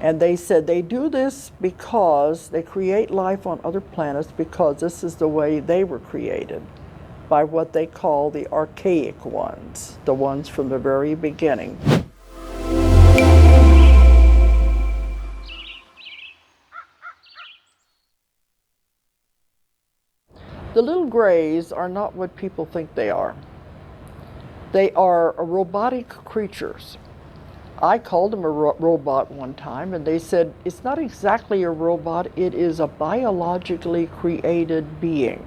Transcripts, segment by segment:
And they said they do this because they create life on other planets because this is the way they were created, by what they call the archaic ones, the ones from the very beginning. The little grays are not what people think they are. They are robotic creatures. I called them a robot one time, and they said, it's not exactly a robot, it is a biologically created being.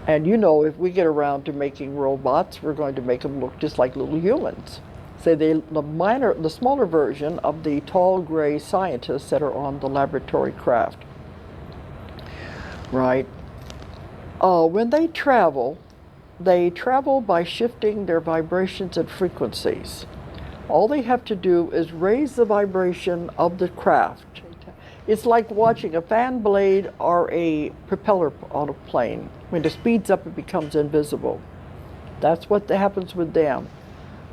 And you know, if we get around to making robots, we're going to make them look just like little humans. So the smaller version of the tall gray scientists that are on the laboratory craft. Right? When they travel by shifting their vibrations and frequencies. All they have to do is raise the vibration of the craft. It's like watching a fan blade or a propeller on a plane. When it speeds up, it becomes invisible. That's what happens with them.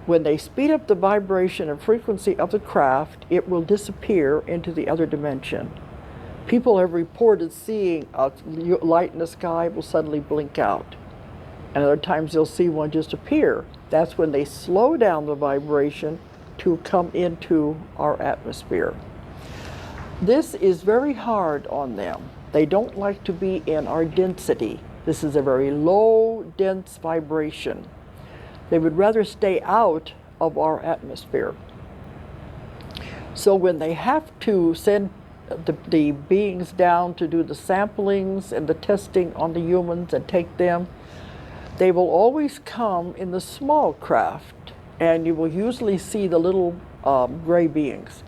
When they speed up the vibration and frequency of the craft, it will disappear into the other dimension. People have reported seeing a light in the sky will suddenly blink out. And other times they'll see one just appear. That's when they slow down the vibration to come into our atmosphere. This is very hard on them. They don't like to be in our density. This is a very low, dense vibration. They would rather stay out of our atmosphere. So when they have to send the beings down to do the samplings and the testing on the humans and take them, they will always come in the small craft, and you will usually see the little gray beings.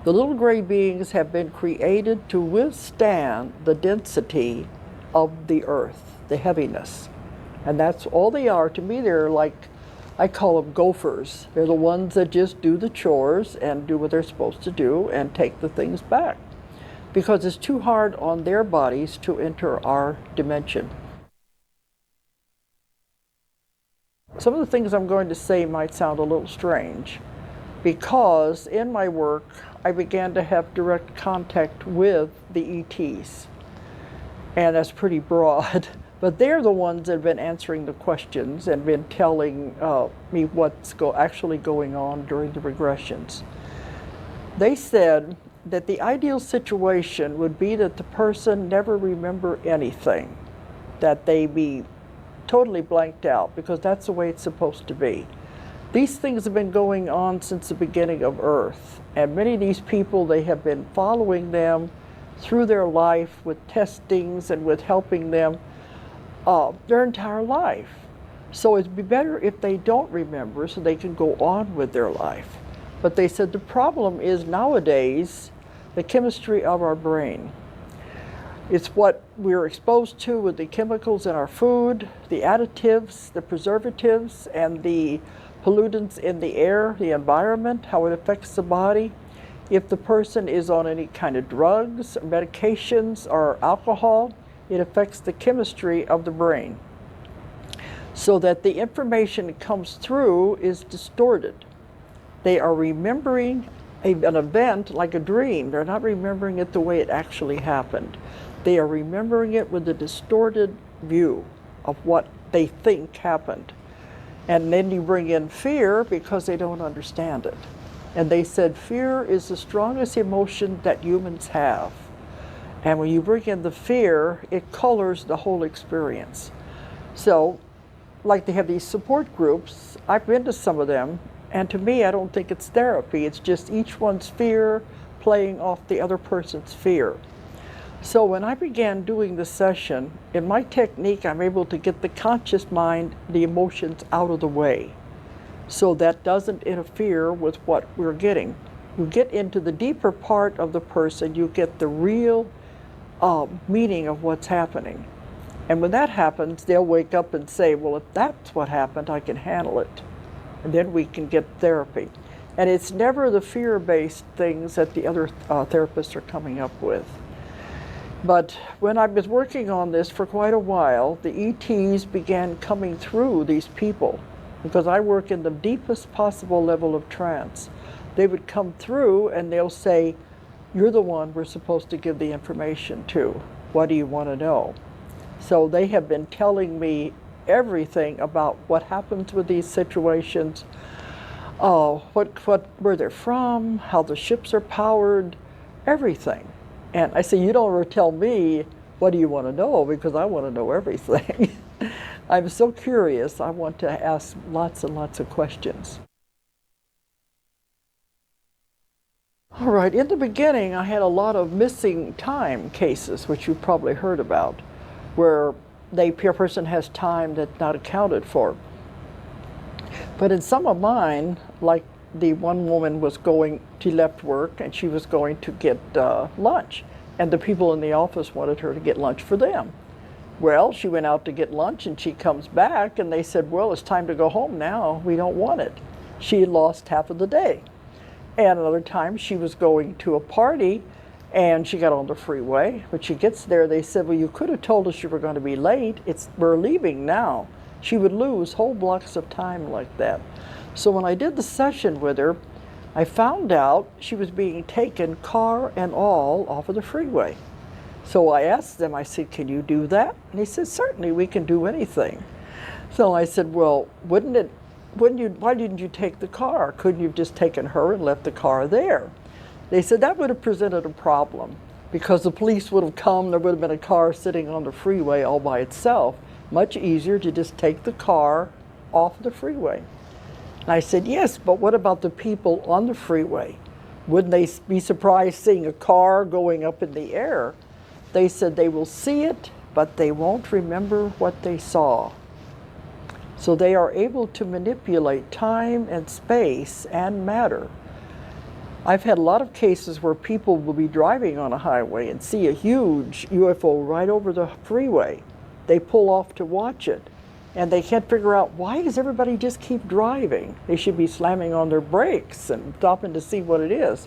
The little gray beings have been created to withstand the density of the earth, the heaviness. And that's all they are. To me, they're like, I call them gophers. They're the ones that just do the chores and do what they're supposed to do and take the things back, because it's too hard on their bodies to enter our dimension. Some of the things I'm going to say might sound a little strange, because in my work, I began to have direct contact with the ETs. And that's pretty broad, but they're the ones that have been answering the questions and been telling me what's actually going on during the regressions. They said that the ideal situation would be that the person never remember anything, that they be totally blanked out, because that's the way it's supposed to be. These things have been going on since the beginning of Earth, and many of these people, they have been following them through their life with testings and with helping them their entire life. So it'd be better if they don't remember so they can go on with their life. But they said the problem is nowadays the chemistry of our brain. It's what we're exposed to with the chemicals in our food, the additives, the preservatives, and the pollutants in the air, the environment, how it affects the body. If the person is on any kind of drugs, medications, or alcohol, it affects the chemistry of the brain, so that the information that comes through is distorted. They are remembering an event like a dream. They're not remembering it the way it actually happened. They are remembering it with a distorted view of what they think happened. And then you bring in fear because they don't understand it. And they said fear is the strongest emotion that humans have. And when you bring in the fear, it colors the whole experience. So, like they have these support groups, I've been to some of them, and to me, I don't think it's therapy. It's just each one's fear playing off the other person's fear. So when I began doing the session, in my technique, I'm able to get the conscious mind, the emotions out of the way, so that doesn't interfere with what we're getting. You get into the deeper part of the person, you get the real meaning of what's happening. And when that happens, they'll wake up and say, well, if that's what happened, I can handle it. And then we can get therapy. And it's never the fear-based things that the other therapists are coming up with. But when I was working on this for quite a while, the ETs began coming through these people, because I work in the deepest possible level of trance. they would come through and they'll say, "You're the one we're supposed to give the information to. What do you want to know?" So they have been telling me everything about what happens with these situations, where they're from, how the ships are powered, everything. And I say, "You don't ever tell me, what do you want to know? Because I want to know everything." I'm so curious. I want to ask lots and lots of questions. All right, in the beginning, I had a lot of missing time cases, which you've probably heard about, where a person has time that's not accounted for. But in some of mine, like the one woman she left work and she was going to get lunch, and the people in the office wanted her to get lunch for them. Well, she went out to get lunch and she comes back and they said, "Well, it's time to go home now. We don't want it." She had lost half of the day. And another time she was going to a party and she got on the freeway. When she gets there, they said, "Well, you could have told us you were going to be late. We're leaving now." She would lose whole blocks of time like that. So when I did the session with her, I found out she was being taken, car and all, off of the freeway. So I asked them, I said, "Can you do that?" And he said, "Certainly, we can do anything." So I said, "Well, why didn't you take the car? Couldn't you have just taken her and left the car there?" They said that would have presented a problem because the police would have come, there would have been a car sitting on the freeway all by itself. Much easier to just take the car off the freeway. And I said, "Yes, but what about the people on the freeway? Wouldn't they be surprised seeing a car going up in the air?" They said they will see it, but they won't remember what they saw. So they are able to manipulate time and space and matter. I've had a lot of cases where people will be driving on a highway and see a huge UFO right over the freeway. They pull off to watch it, and they can't figure out, why does everybody just keep driving? They should be slamming on their brakes and stopping to see what it is,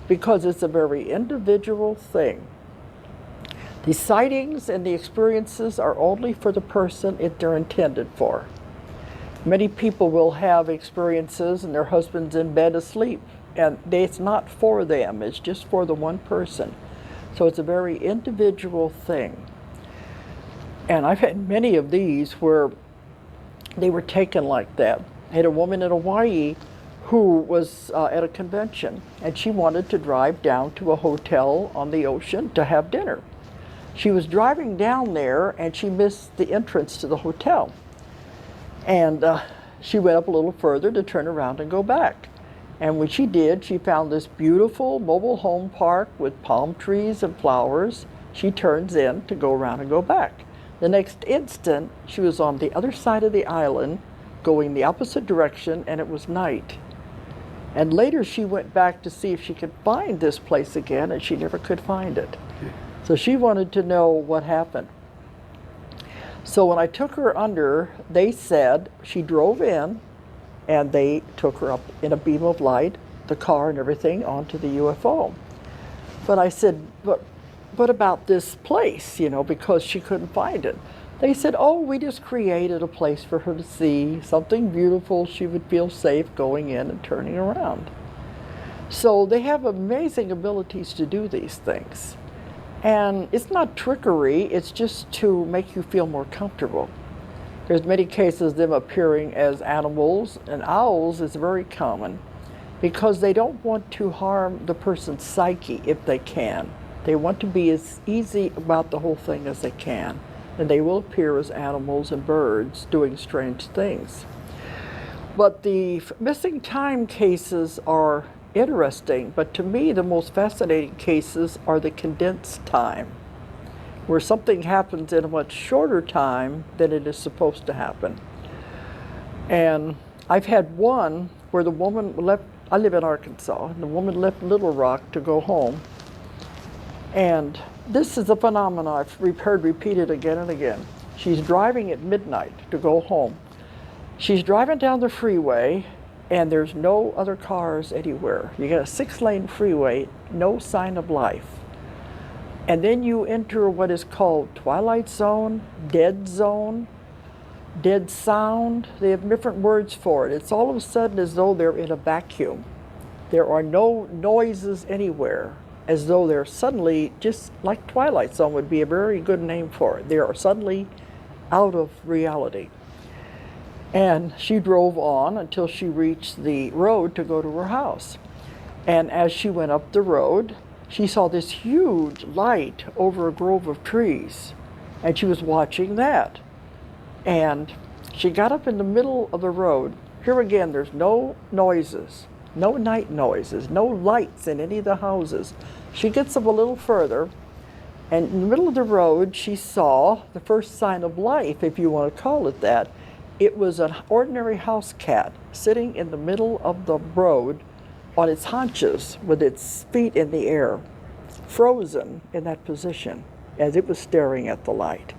because it's a very individual thing. The sightings and the experiences are only for the person they're intended for. Many people will have experiences and their husband's in bed asleep, and it's not for them, it's just for the one person. So it's a very individual thing. And I've had many of these where they were taken like that. I had a woman in Hawaii who was at a convention, and she wanted to drive down to a hotel on the ocean to have dinner. She was driving down there and she missed the entrance to the hotel. And she went up a little further to turn around and go back. And when she did, she found this beautiful mobile home park with palm trees and flowers. She turns in to go around and go back. The next instant, she was on the other side of the island, going the opposite direction, and it was night. And later she went back to see if she could find this place again, and she never could find it. So she wanted to know what happened. So when I took her under, they said she drove in, and they took her up in a beam of light, the car and everything, onto the UFO. But I said, but what about this place, because she couldn't find it. They said, "Oh, we just created a place for her to see, something beautiful, she would feel safe going in and turning around." So they have amazing abilities to do these things. And it's not trickery, it's just to make you feel more comfortable. There's many cases of them appearing as animals, and owls is very common because they don't want to harm the person's psyche if they can. They want to be as easy about the whole thing as they can, and they will appear as animals and birds doing strange things. But the missing time cases are interesting, but to me the most fascinating cases are the condensed time, where something happens in a much shorter time than it is supposed to happen. And I've had one where the woman left, I live in Arkansas, and the woman left Little Rock to go home. And this is a phenomenon I've heard repeated again and again. She's driving at midnight to go home. She's driving down the freeway, and there's no other cars anywhere. You got a 6-lane freeway, no sign of life. And then you enter what is called twilight zone, dead sound. They have different words for it. It's all of a sudden as though they're in a vacuum. There are no noises anywhere, as though they're suddenly, just like Twilight Zone would be a very good name for it. They are suddenly out of reality. And she drove on until she reached the road to go to her house. And as she went up the road, she saw this huge light over a grove of trees. And she was watching that. And she got up in the middle of the road. Here again, there's no noises, no night noises, no lights in any of the houses. She gets up a little further, and in the middle of the road, she saw the first sign of life, if you want to call it that. It was an ordinary house cat sitting in the middle of the road on its haunches with its feet in the air, frozen in that position as it was staring at the light.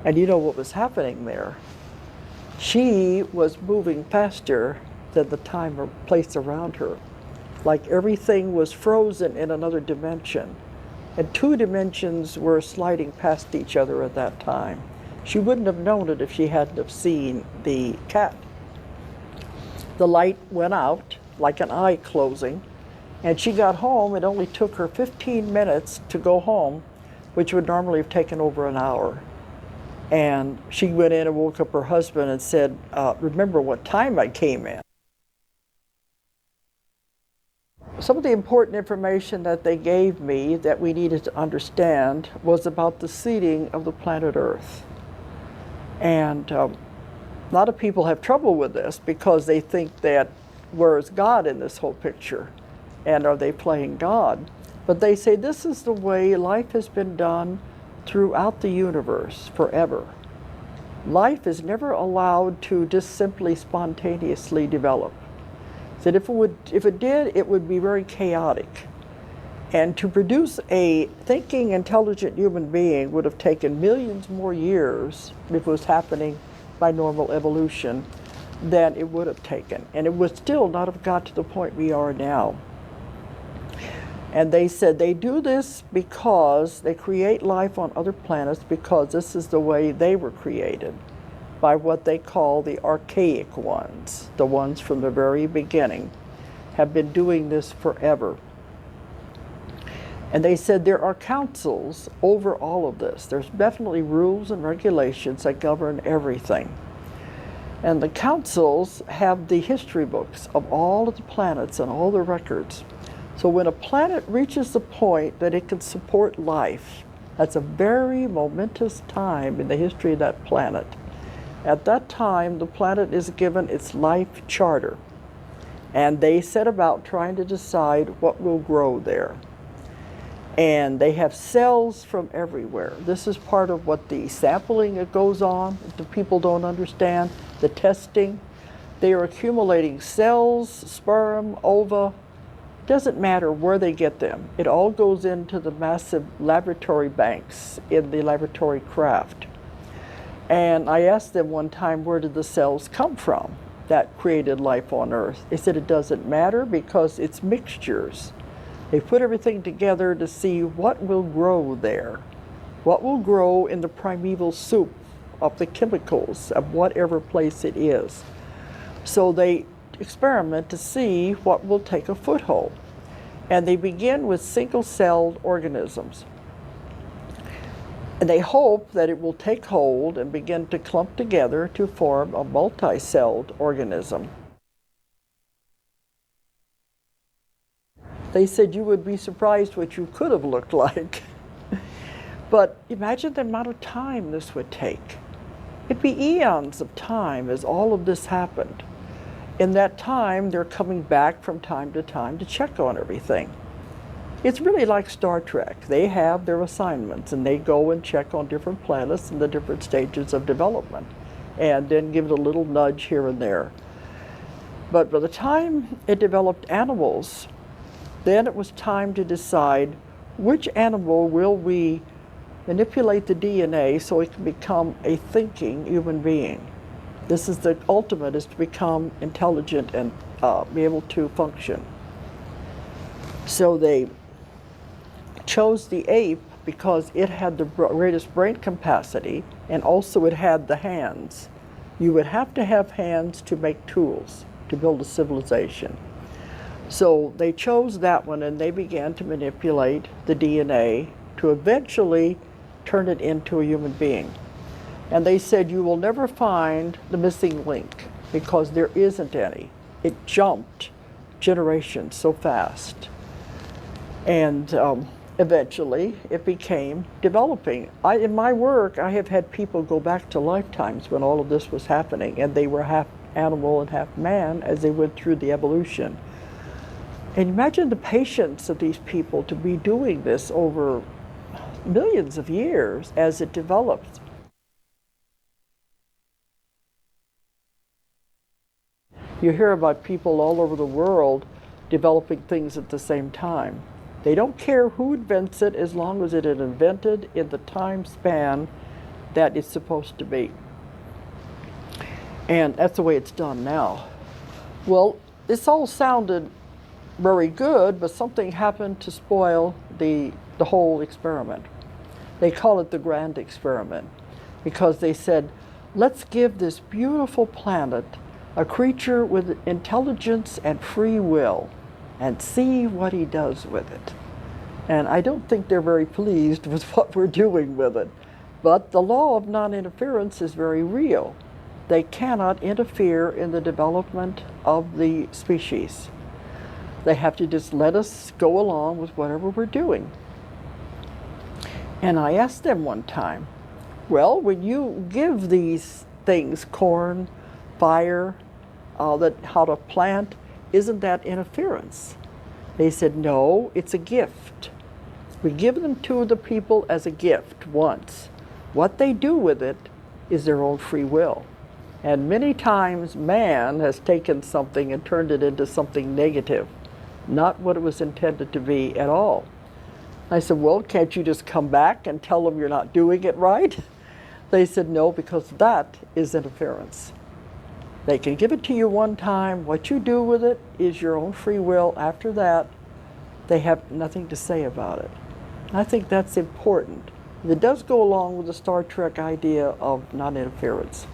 And you know what was happening there? She was moving faster than the time or place around her, like everything was frozen in another dimension. And two dimensions were sliding past each other at that time. She wouldn't have known it if she hadn't have seen the cat. The light went out like an eye closing, and she got home. It only took her 15 minutes to go home, which would normally have taken over an hour. And she went in and woke up her husband and said, remember what time I came in. Some of the important information that they gave me that we needed to understand was about the seeding of the planet Earth. And a lot of people have trouble with this because they think that where is God in this whole picture? And are they playing God? But they say this is the way life has been done throughout the universe forever. Life is never allowed to just simply spontaneously develop. That if it did, it would be very chaotic. And to produce a thinking, intelligent human being would have taken millions more years if it was happening by normal evolution than it would have taken. And it would still not have got to the point we are now. And they said they do this because they create life on other planets because this is the way they were created, by what they call the archaic ones. The ones from the very beginning have been doing this forever. And they said there are councils over all of this. There's definitely rules and regulations that govern everything. And the councils have the history books of all of the planets and all the records. So when a planet reaches the point that it can support life, that's a very momentous time in the history of that planet. At that time, the planet is given its life charter. And they set about trying to decide what will grow there. And they have cells from everywhere. This is part of what the sampling that goes on, that the people don't understand, the testing. They are accumulating cells, sperm, ova. Doesn't matter where they get them. It all goes into the massive laboratory banks in the laboratory craft. And I asked them one time, where did the cells come from that created life on Earth? They said it doesn't matter because it's mixtures. They put everything together to see what will grow there, what will grow in the primeval soup of the chemicals of whatever place it is. So they experiment to see what will take a foothold. And they begin with single-celled organisms. And they hope that it will take hold and begin to clump together to form a multi-celled organism. They said you would be surprised what you could have looked like. But imagine the amount of time this would take. It'd be eons of time as all of this happened. In that time, they're coming back from time to check on everything. It's really like Star Trek. They have their assignments and they go and check on different planets and the different stages of development and then give it a little nudge here and there. But by the time it developed animals, then it was time to decide which animal will we manipulate the DNA so it can become a thinking human being. This is the ultimate, is to become intelligent and be able to function. So they chose the ape because it had the greatest brain capacity and also it had the hands. You would have to have hands to make tools, to build a civilization. So they chose that one and they began to manipulate the DNA to eventually turn it into a human being. And they said you will never find the missing link because there isn't any. It jumped generations so fast. And eventually it became developing. In my work, I have had people go back to lifetimes when all of this was happening, and they were half animal and half man as they went through the evolution. And imagine the patience of these people to be doing this over millions of years as it develops. You hear about people all over the world developing things at the same time. They don't care who invents it as long as it is invented in the time span that it's supposed to be. And that's the way it's done now. Well, this all sounded very good, but something happened to spoil the whole experiment. They call it the grand experiment because they said, let's give this beautiful planet a creature with intelligence and free will and see what he does with it. And I don't think they're very pleased with what we're doing with it. But the law of non-interference is very real. They cannot interfere in the development of the species. They have to just let us go along with whatever we're doing. And I asked them one time, well, when you give these things, corn, fire, how to plant, isn't that interference? They said, no, it's a gift. We give them to the people as a gift once. What they do with it is their own free will. And many times man has taken something and turned it into something negative, not what it was intended to be at all. I said, well, can't you just come back and tell them you're not doing it right? They said, no, because that is interference. They can give it to you one time. What you do with it is your own free will. After that, they have nothing to say about it. I think that's important. It does go along with the Star Trek idea of non-interference.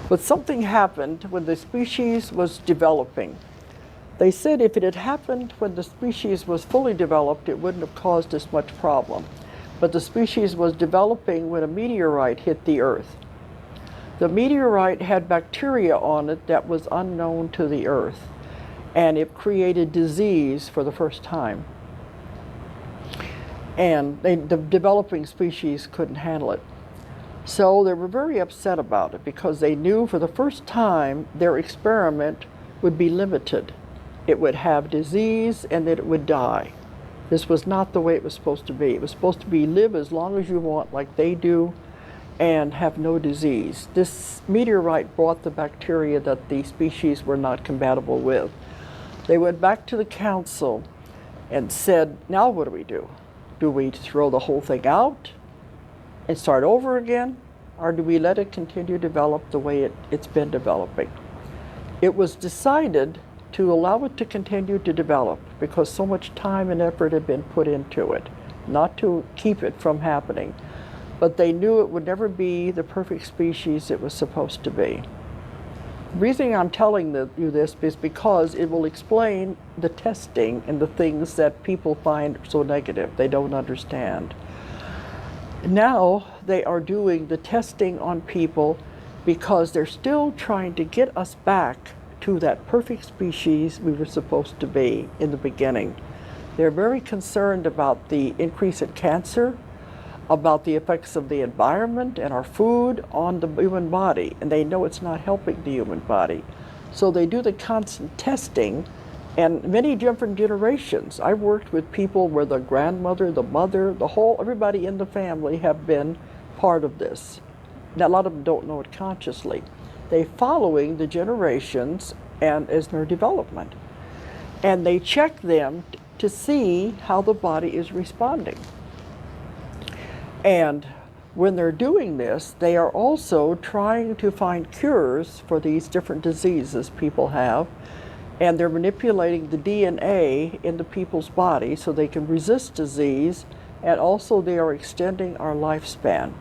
But something happened when the species was developing. They said if it had happened when the species was fully developed, it wouldn't have caused as much problem. But the species was developing when a meteorite hit the Earth. The meteorite had bacteria on it that was unknown to the Earth, and it created disease for the first time. And the developing species couldn't handle it. So they were very upset about it because they knew for the first time their experiment would be limited. It would have disease and that it would die. This was not the way it was supposed to be. It was supposed to be live as long as you want like they do and have no disease. This meteorite brought the bacteria that the species were not compatible with. They went back to the council and said, now what do we do? Do we throw the whole thing out and start over again? Or do we let it continue to develop the way it's been developing? It was decided to allow it to continue to develop because so much time and effort had been put into it, not to keep it from happening. But they knew it would never be the perfect species it was supposed to be. The reason I'm telling you this is because it will explain the testing and the things that people find so negative, they don't understand. Now they are doing the testing on people because they're still trying to get us back to that perfect species we were supposed to be in the beginning. They're very concerned about the increase in cancer, about the effects of the environment and our food on the human body, and they know it's not helping the human body. So they do the constant testing, and many different generations. I've worked with people where the grandmother, the mother, everybody in the family have been part of this. Now, a lot of them don't know it consciously. They're following the generations and as their development. And they check them to see how the body is responding. And when they're doing this, they are also trying to find cures for these different diseases people have. And they're manipulating the DNA in the people's body so they can resist disease, and also they are extending our lifespan.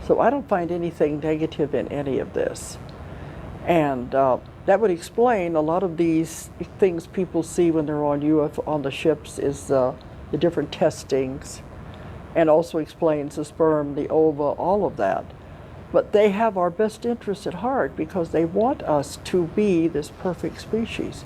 So I don't find anything negative in any of this. And That would explain a lot of these things people see when they're on UFO on the ships is the different testings, and also explains the sperm, the ova, all of that. But they have our best interest at heart because they want us to be this perfect species.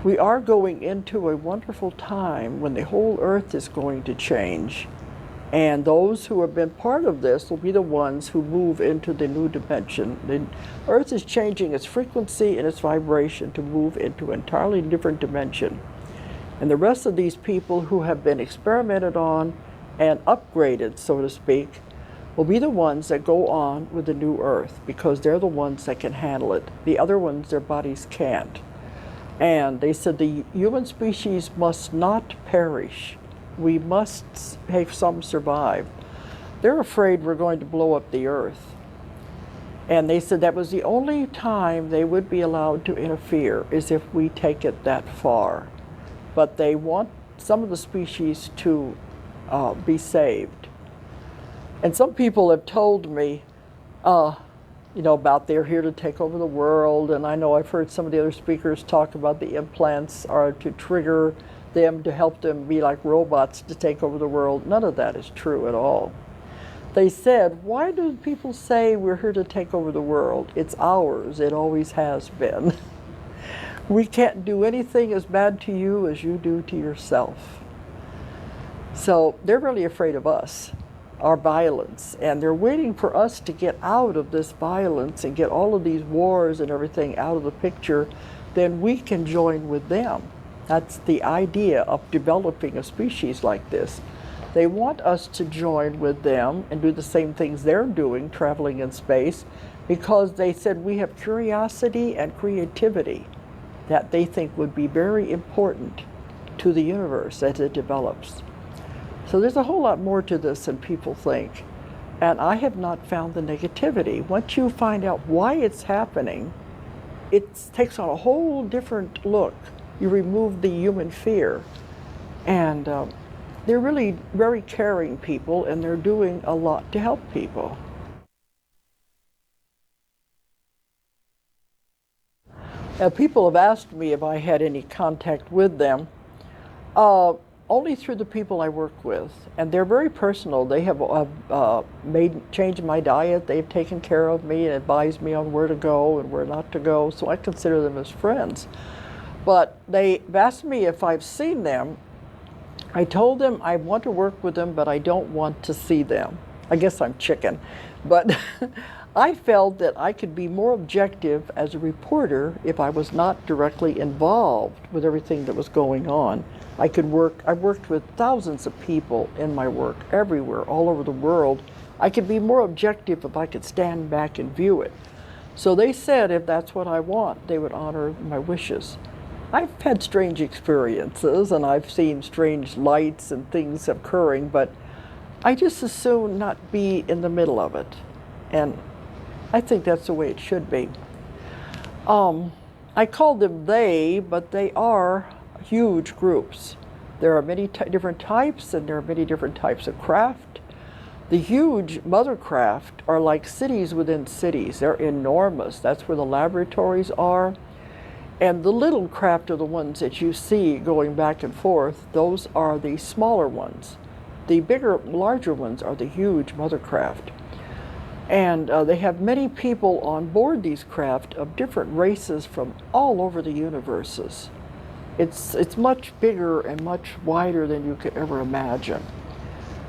We are going into a wonderful time when the whole earth is going to change. And those who have been part of this will be the ones who move into the new dimension. The earth is changing its frequency and its vibration to move into an entirely different dimension. And the rest of these people who have been experimented on and upgraded, so to speak, will be the ones that go on with the new earth because they're the ones that can handle it. The other ones, their bodies can't. And they said the human species must not perish. We must have some survive. They're afraid we're going to blow up the earth. And they said that was the only time they would be allowed to interfere is if we take it that far. But they want some of the species to be saved. And some people have told me, about they're here to take over the world. And I know I've heard some of the other speakers talk about the implants are to trigger them to help them be like robots to take over the world. None of that is true at all. They said, why do people say we're here to take over the world? It's ours. It always has been. We can't do anything as bad to you as you do to yourself. So they're really afraid of us, our violence, and they're waiting for us to get out of this violence and get all of these wars and everything out of the picture. Then we can join with them. That's the idea of developing a species like this. They want us to join with them and do the same things they're doing, traveling in space, because they said we have curiosity and creativity that they think would be very important to the universe as it develops. So there's a whole lot more to this than people think. And I have not found the negativity. Once you find out why it's happening, it takes on a whole different look. You remove the human fear. And they're really very caring people, and they're doing a lot to help people. People have asked me if I had any contact with them. Only through the people I work with, and they're very personal. They have changed my diet. They've taken care of me and advised me on where to go and where not to go, so I consider them as friends. But they've asked me if I've seen them. I told them I want to work with them, but I don't want to see them. I guess I'm chicken. But I felt that I could be more objective as a reporter if I was not directly involved with everything that was going on. I've worked with thousands of people in my work, everywhere, all over the world. I could be more objective if I could stand back and view it. So they said if that's what I want, they would honor my wishes. I've had strange experiences, and I've seen strange lights and things occurring, but I just as soon not be in the middle of it. And I think that's the way it should be. I call them they, but they are huge groups. There are many different types, and there are many different types of craft. The huge mother craft are like cities within cities. They're enormous. That's where the laboratories are. And the little craft are the ones that you see going back and forth. Those are the smaller ones. The bigger, larger ones are the huge mother craft. And they have many people on board these craft of different races from all over the universes. It's much bigger and much wider than you could ever imagine.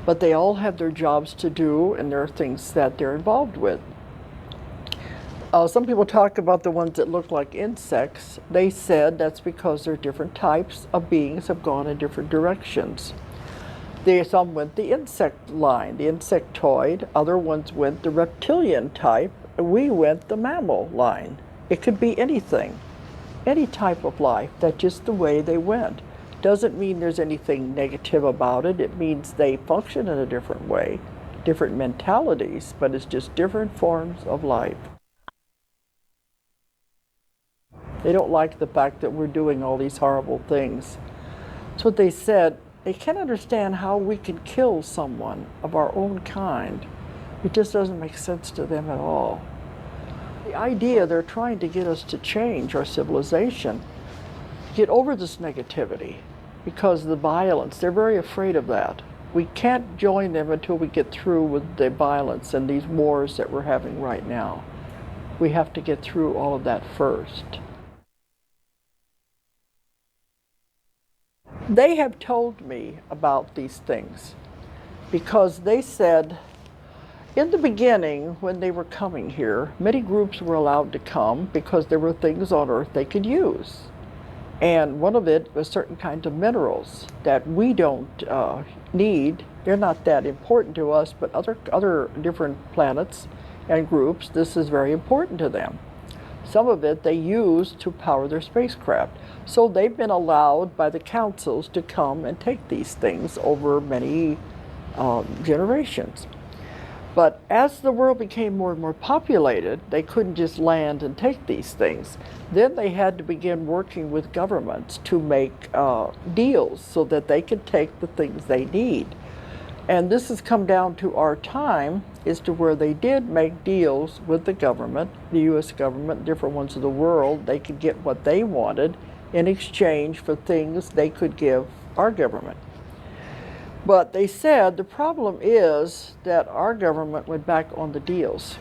But they all have their jobs to do, and there are things that they're involved with. Some people talk about the ones that look like insects. They said that's because they're different types of beings have gone in different directions. Some went the insect line, the insectoid. Other ones went the reptilian type. We went the mammal line. It could be anything, any type of life. That's just the way they went. Doesn't mean there's anything negative about it. It means they function in a different way, different mentalities, but it's just different forms of life. They don't like the fact that we're doing all these horrible things. That's what they said. They can't understand how we can kill someone of our own kind It just doesn't make sense to them at all. The idea they're trying to get us to change our civilization, get over this negativity because of the violence. They're very afraid of that. We can't join them until we get through with the violence and these wars that we're having right now. We have to get through all of that first. They have told me about these things because they said in the beginning when they were coming here, many groups were allowed to come because there were things on Earth they could use. And one of it was certain kinds of minerals that we don't need. They're not that important to us, but other different planets and groups, this is very important to them. Some of it they use to power their spacecraft. So they've been allowed by the councils to come and take these things over many generations. But as the world became more and more populated, they couldn't just land and take these things. Then they had to begin working with governments to make deals so that they could take the things they need. And this has come down to our time as to where they did make deals with the government, the U.S. government, different ones of the world. They could get what they wanted in exchange for things they could give our government. But they said the problem is that our government went back on the deals.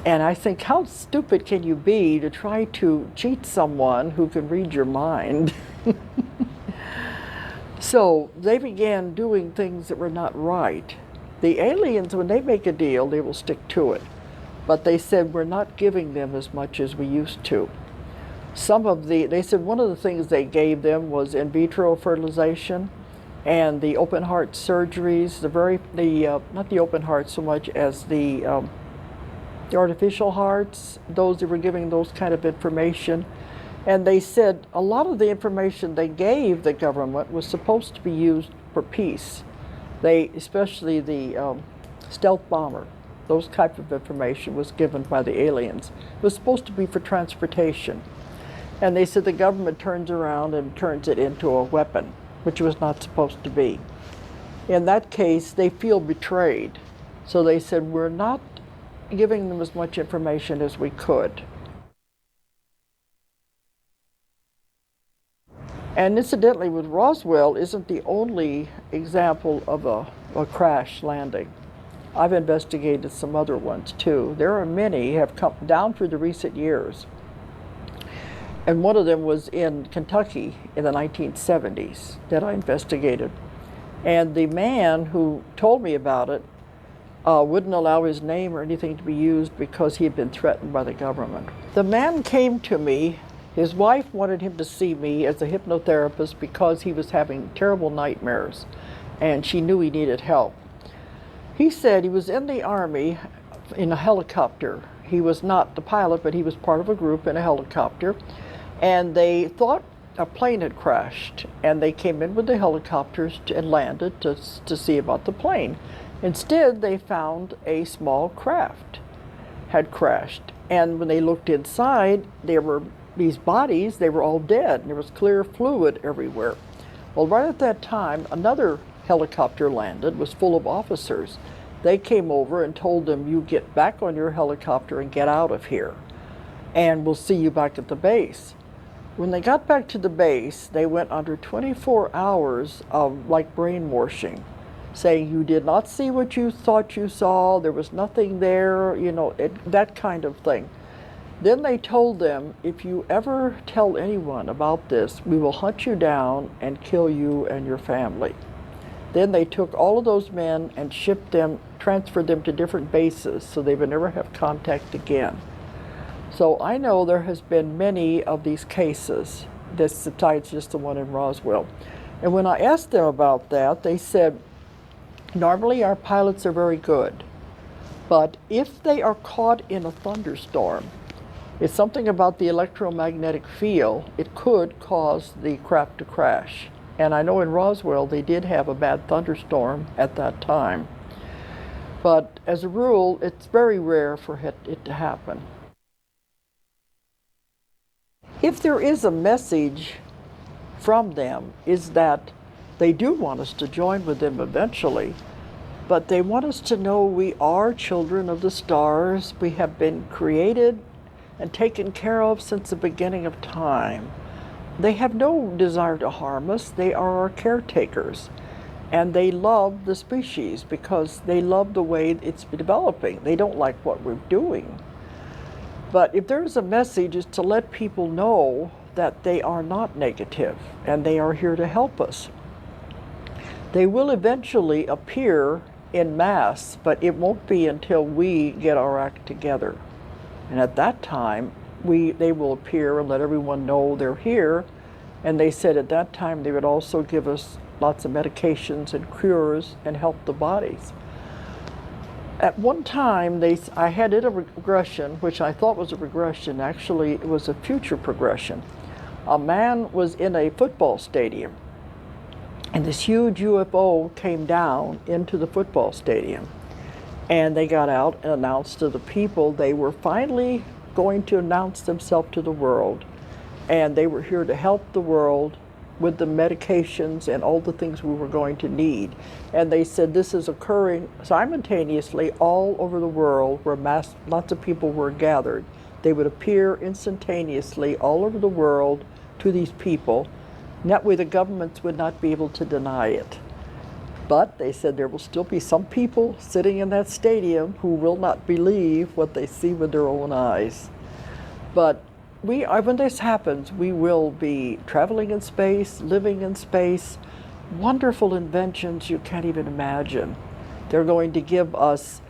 And I think, how stupid can you be to try to cheat someone who can read your mind? So they began doing things that were not right. The aliens, when they make a deal, they will stick to it. But they said, we're not giving them as much as we used to. They said one of the things they gave them was in vitro fertilization and the open heart surgeries, not the open heart so much as the artificial hearts, those that were giving those kind of information. And they said a lot of the information they gave the government was supposed to be used for peace. Especially the stealth bomber, those type of information was given by the aliens. It was supposed to be for transportation. And they said the government turns around and turns it into a weapon, which was not supposed to be. In that case, they feel betrayed. So they said, we're not giving them as much information as we could. And incidentally, with Roswell isn't the only example of a crash landing. I've investigated some other ones too. There are many have come down through the recent years. And one of them was in Kentucky in the 1970s that I investigated. And the man who told me about it wouldn't allow his name or anything to be used because he had been threatened by the government. The man came to me. His wife wanted him to see me as a hypnotherapist because he was having terrible nightmares and she knew he needed help. He said he was in the Army in a helicopter. He was not the pilot, but he was part of a group in a helicopter. And they thought a plane had crashed. And they came in with the helicopters and landed to see about the plane. Instead, they found a small craft had crashed. And when they looked inside, there were these bodies, they were all dead. And there was clear fluid everywhere. Well, right at that time, another helicopter landed, was full of officers. They came over and told them, you get back on your helicopter and get out of here. And we'll see you back at the base. When they got back to the base, they went under 24 hours of like brainwashing, saying you did not see what you thought you saw, there was nothing there, that kind of thing. Then they told them, if you ever tell anyone about this, we will hunt you down and kill you and your family. Then they took all of those men and transferred them to different bases so they would never have contact again. So I know there has been many of these cases, besides just the one in Roswell. And when I asked them about that, they said, normally our pilots are very good, but if they are caught in a thunderstorm, it's something about the electromagnetic field, it could cause the craft to crash. And I know in Roswell they did have a bad thunderstorm at that time. But as a rule, it's very rare for it to happen. If there is a message from them, is that they do want us to join with them eventually, But they want us to know we are children of the stars. We have been created and taken care of since the beginning of time. They have no desire to harm us. They are our caretakers. And they love the species because they love the way it's developing. They don't like what we're doing. But if there's a message, it's to let people know that they are not negative and they are here to help us. They will eventually appear in mass, but it won't be until we get our act together. And at that time, they will appear and let everyone know they're here. And they said at that time they would also give us lots of medications and cures and help the bodies. At one time, I had a regression, which I thought was a regression. Actually, it was a future progression. A man was in a football stadium, and this huge UFO came down into the football stadium. And they got out and announced to the people they were finally going to announce themselves to the world. And they were here to help the world with the medications and all the things we were going to need. And they said this is occurring simultaneously all over the world where lots of people were gathered. They would appear instantaneously all over the world to these people. And that way the governments would not be able to deny it. But they said there will still be some people sitting in that stadium who will not believe what they see with their own eyes. But when this happens, we will be traveling in space, living in space, wonderful inventions you can't even imagine. They're going to give us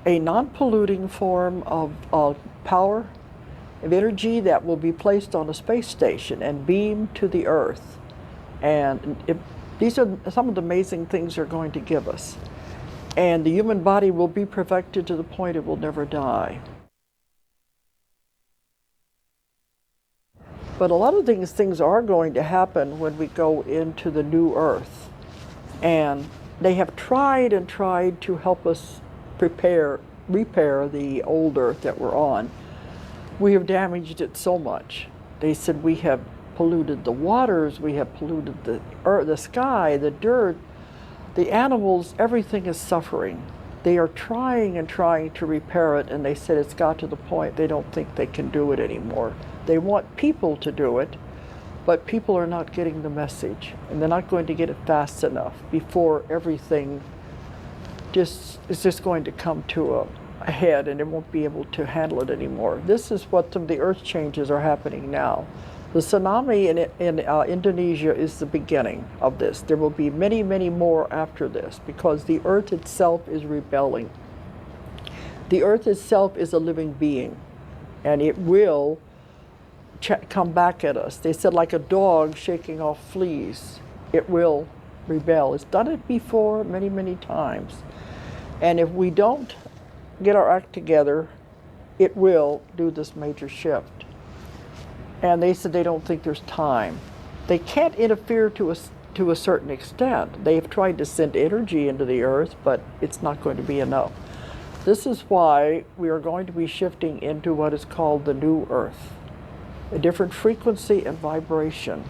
a non-polluting form of power, of energy that will be placed on a space station and beamed to the Earth. And these are some of the amazing things they're going to give us. And the human body will be perfected to the point it will never die. But a lot of things are going to happen when we go into the new Earth. And they have tried and tried to help us repair the old Earth that we're on. We have damaged it so much. They said we have polluted the waters, we have polluted the earth, the sky, the dirt, the animals, everything is suffering. They are trying and trying to repair it, and they said it's got to the point they don't think they can do it anymore. They want people to do it, but people are not getting the message, and they're not going to get it fast enough before everything is just going to come to a head, and it won't be able to handle it anymore. This is what some of the earth changes are happening now. The tsunami in Indonesia is the beginning of this. There will be many, many more after this because the earth itself is rebelling. The earth itself is a living being, and it will come back at us. They said like a dog shaking off fleas, it will rebel. It's done it before many, many times. And if we don't get our act together, it will do this major shift. And they said they don't think there's time. They can't interfere to a certain extent. They have tried to send energy into the earth, but it's not going to be enough. This is why we are going to be shifting into what is called the new earth, a different frequency and vibration.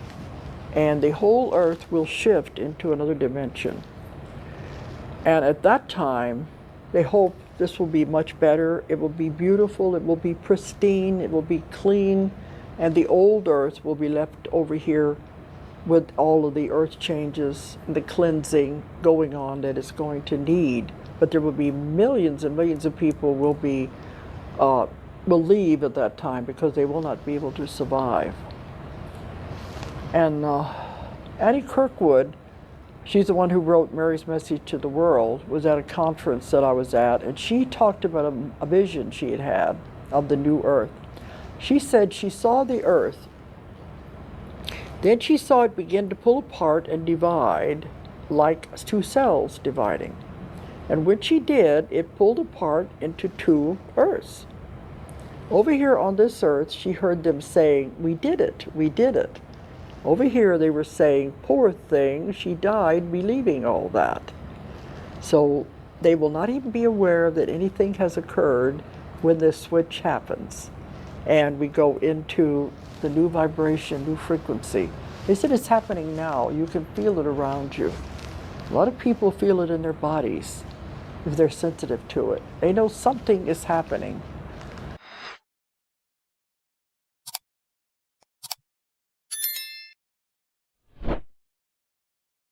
And the whole earth will shift into another dimension. And at that time, they hope this will be much better. It will be beautiful, it will be pristine, it will be clean, and the old earth will be left over here with all of the earth changes and the cleansing going on that it's going to need. But there will be millions and millions of people will leave at that time because they will not be able to survive. And Annie Kirkwood, she's the one who wrote Mary's Message to the World, was at a conference that I was at, and she talked about a vision she had had of the new earth. She said she saw the earth, then she saw it begin to pull apart and divide like two cells dividing. And when she did, it pulled apart into two earths. Over here on this earth, she heard them saying, "We did it, we did it." Over here they were saying, "Poor thing, she died believing all that." So they will not even be aware that anything has occurred when this switch happens. And we go into the new vibration, new frequency. They said it's happening now. You can feel it around you. A lot of people feel it in their bodies. if they're sensitive to it. They know something is happening.